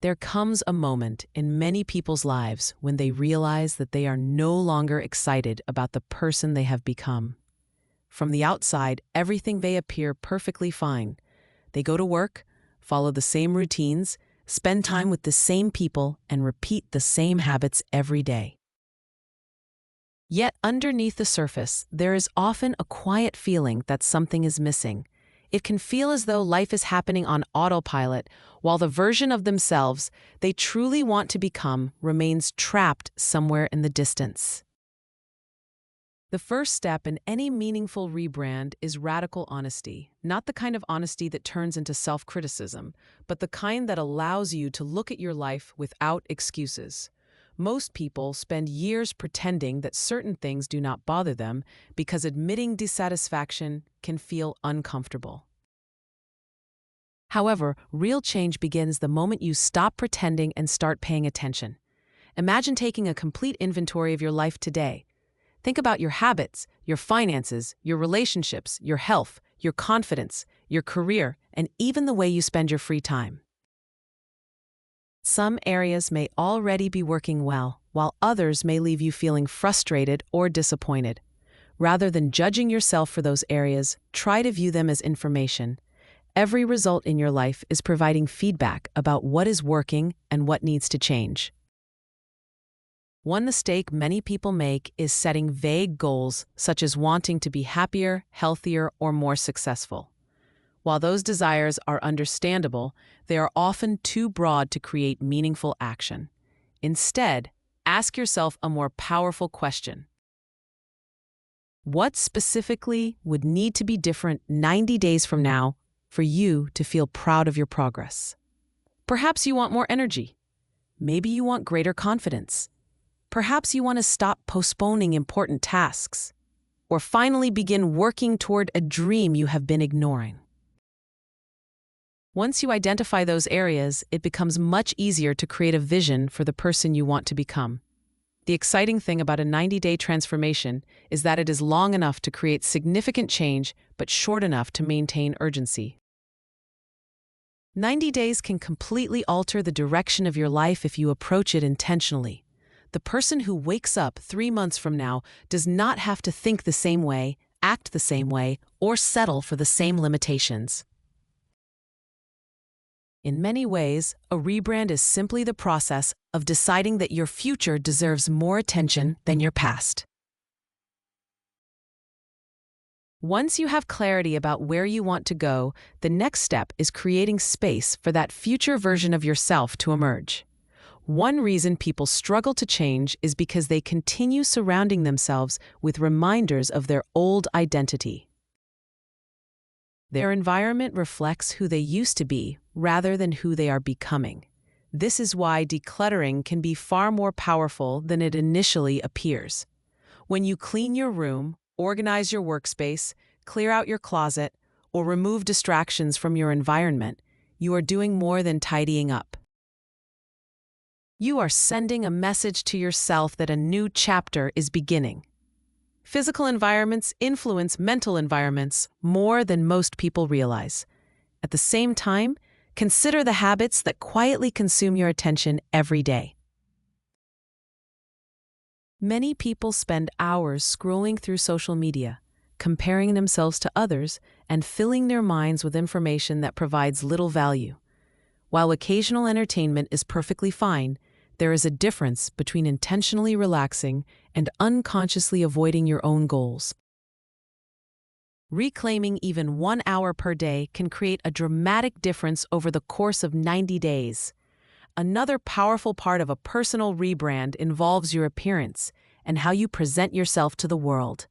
There comes a moment in many people's lives when they realize that they are no longer excited about the person they have become. From the outside, everything may appear perfectly fine. They go to work, follow the same routines, spend time with the same people, and repeat the same habits every day. Yet underneath the surface, there is often a quiet feeling that something is missing. It can feel as though life is happening on autopilot, while the version of themselves they truly want to become remains trapped somewhere in the distance. The first step in any meaningful rebrand is radical honesty, not the kind of honesty that turns into self-criticism, but the kind that allows you to look at your life without excuses. Most people spend years pretending that certain things do not bother them because admitting dissatisfaction can feel uncomfortable. However, real change begins the moment you stop pretending and start paying attention. Imagine taking a complete inventory of your life today. Think about your habits, your finances, your relationships, your health, your confidence, your career, and even the way you spend your free time. Some areas may already be working well, while others may leave you feeling frustrated or disappointed. Rather than judging yourself for those areas, try to view them as information. Every result in your life is providing feedback about what is working and what needs to change. One mistake many people make is setting vague goals, such as wanting to be happier, healthier, or more successful. While those desires are understandable, they are often too broad to create meaningful action. Instead, ask yourself a more powerful question. What specifically would need to be different 90 days from now for you to feel proud of your progress? Perhaps you want more energy. Maybe you want greater confidence. Perhaps you want to stop postponing important tasks, or finally begin working toward a dream you have been ignoring. Once you identify those areas, it becomes much easier to create a vision for the person you want to become. The exciting thing about a 90-day transformation is that it is long enough to create significant change, but short enough to maintain urgency. 90 days can completely alter the direction of your life if you approach it intentionally. The person who wakes up 3 months from now does not have to think the same way, act the same way, or settle for the same limitations. In many ways, a rebrand is simply the process of deciding that your future deserves more attention than your past. Once you have clarity about where you want to go, the next step is creating space for that future version of yourself to emerge. One reason people struggle to change is because they continue surrounding themselves with reminders of their old identity. Their environment reflects who they used to be rather than who they are becoming. This is why decluttering can be far more powerful than it initially appears. When you clean your room, organize your workspace, clear out your closet, or remove distractions from your environment, you are doing more than tidying up. You are sending a message to yourself that a new chapter is beginning. Physical environments influence mental environments more than most people realize. At the same time, consider the habits that quietly consume your attention every day. Many people spend hours scrolling through social media, comparing themselves to others, and filling their minds with information that provides little value. While occasional entertainment is perfectly fine, there is a difference between intentionally relaxing and unconsciously avoiding your own goals. Reclaiming even 1 hour per day can create a dramatic difference over the course of 90 days. Another powerful part of a personal rebrand involves your appearance and how you present yourself to the world.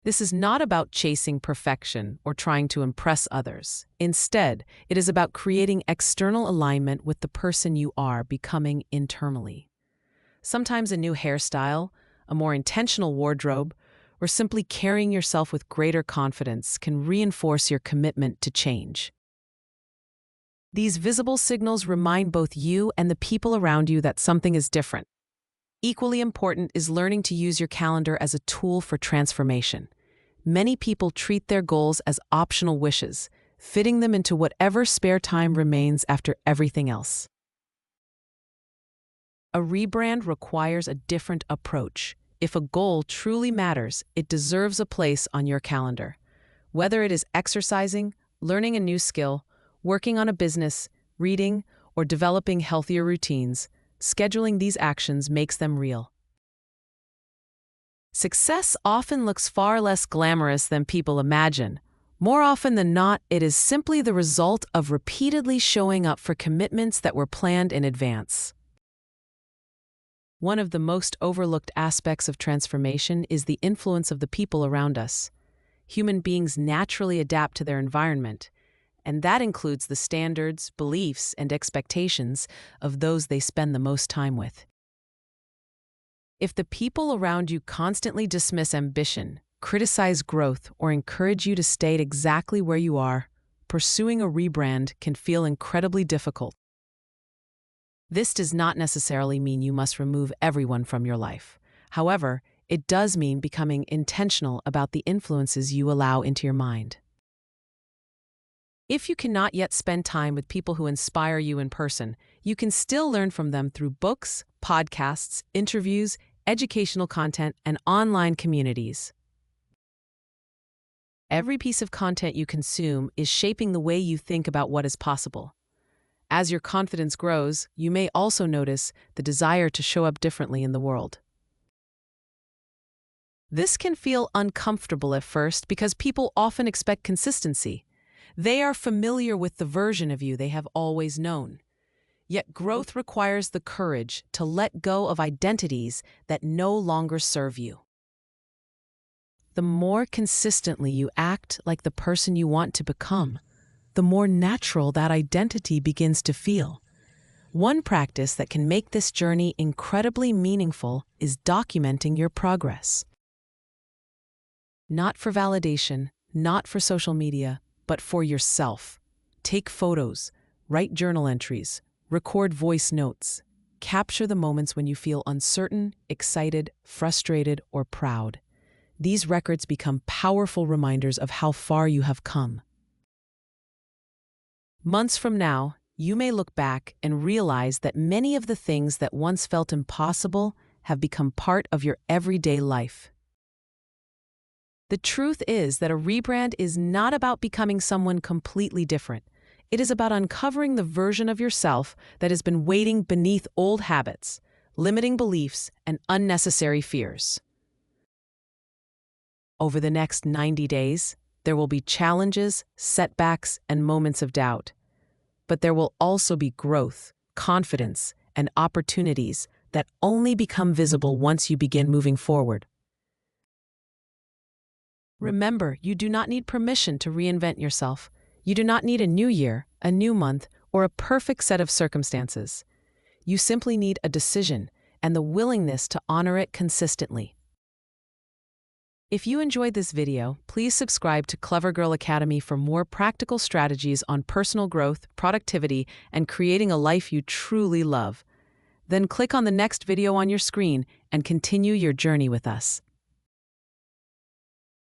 This is not about chasing perfection or trying to impress others. Instead, it is about creating external alignment with the person you are becoming internally. Sometimes a new hairstyle, a more intentional wardrobe, or simply carrying yourself with greater confidence can reinforce your commitment to change. These visible signals remind both you and the people around you that something is different. Equally important is learning to use your calendar as a tool for transformation. Many people treat their goals as optional wishes. fitting them into whatever spare time remains after everything else. A rebrand requires a different approach. If a goal truly matters, it deserves a place on your calendar. Whether it is exercising, learning a new skill, working on a business, reading, or developing healthier routines, scheduling these actions makes them real. Success often looks far less glamorous than people imagine. More often than not, it is simply the result of repeatedly showing up for commitments that were planned in advance. One of the most overlooked aspects of transformation is the influence of the people around us. Human beings naturally adapt to their environment, and that includes the standards, beliefs, and expectations of those they spend the most time with. If the people around you constantly dismiss ambition, criticize growth, or encourage you to stay exactly where you are, pursuing a rebrand can feel incredibly difficult. This does not necessarily mean you must remove everyone from your life. However, it does mean becoming intentional about the influences you allow into your mind. If you cannot yet spend time with people who inspire you in person, you can still learn from them through books, podcasts, interviews, educational content, and online communities. Every piece of content you consume is shaping the way you think about what is possible. As your confidence grows, you may also notice the desire to show up differently in the world. This can feel uncomfortable at first because people often expect consistency. They are familiar with the version of you they have always known. Yet growth requires the courage to let go of identities that no longer serve you. The more consistently you act like the person you want to become, the more natural that identity begins to feel. One practice that can make this journey incredibly meaningful is documenting your progress. Not for validation, not for social media, but for yourself. Take photos, write journal entries, record voice notes. Capture the moments when you feel uncertain, excited, frustrated, or proud. These records become powerful reminders of how far you have come. Months from now, you may look back and realize that many of the things that once felt impossible have become part of your everyday life. The truth is that a rebrand is not about becoming someone completely different. It is about uncovering the version of yourself that has been waiting beneath old habits, limiting beliefs, and unnecessary fears. Over the next 90 days, there will be challenges, setbacks, and moments of doubt. But there will also be growth, confidence, and opportunities that only become visible once you begin moving forward. Remember, you do not need permission to reinvent yourself. You do not need a new year, a new month, or a perfect set of circumstances. You simply need a decision and the willingness to honor it consistently. If you enjoyed this video, please subscribe to Clever Girl Academy for more practical strategies on personal growth, productivity, and creating a life you truly love. Then click on the next video on your screen and continue your journey with us.